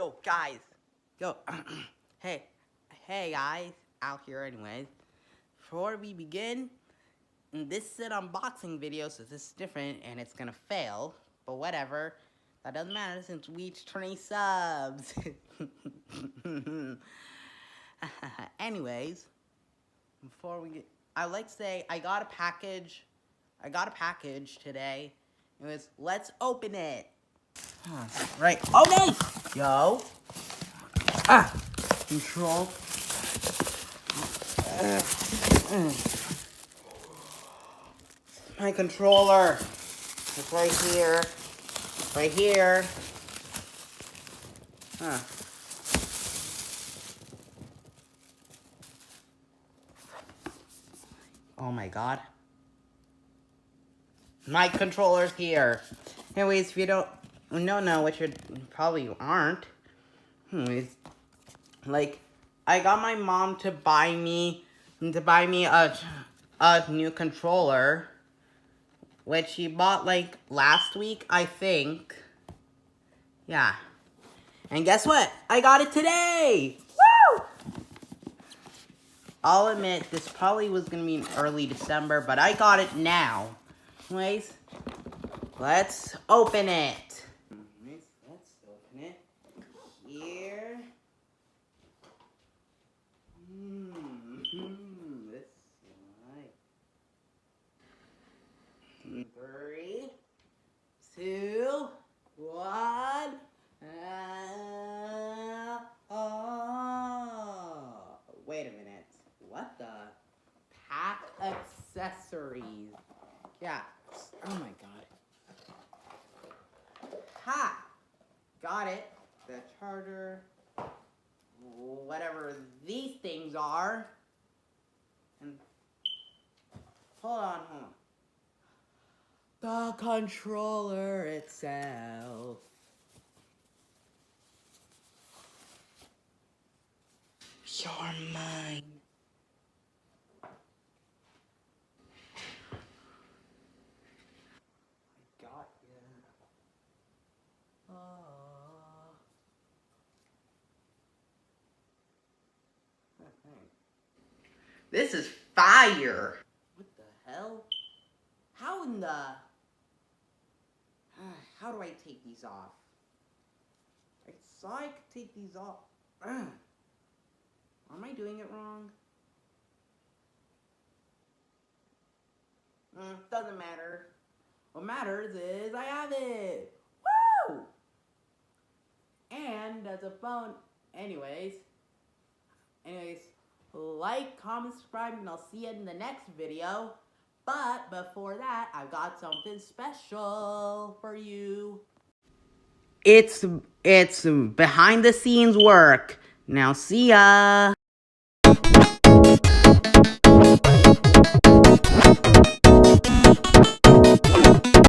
Yo, guys. Yo. hey guys. Out here anyways. Before we begin, this is an unboxing video, so this is different, and it's gonna fail. But whatever. That doesn't matter since we reached 20 subs. Anyways. Before we get... I'd like to say, I got a package today. Anyways, let's open it. Right. Okay. Yo. Control. My controller. It's right here. Right here. Oh my god. My controller's here. Anyways, if you don't know, which you probably aren't. Anyways, like, I got my mom to buy me a new controller, which she bought like last week, I think. Yeah. And guess what? I got it today. Woo! I'll admit this probably was gonna be in early December, but I got it now. Anyways, let's open it. Let's open it here. This side. 3, 2, 1. Oh, wait a minute. What the? Pack accessories. Yeah. Oh my god. Ha! Got it. The charger. Whatever these things are. And hold on. The controller itself. You're mine. This is fire! What the hell? How in the... How do I take these off? I saw I could take these off. Am I doing it wrong? Doesn't matter. What matters is I have it! Woo! And as a phone... Anyways, like, comment, subscribe, and I'll see you in the next video. But before that, I've got something special for you. It's behind the scenes work. Now see ya.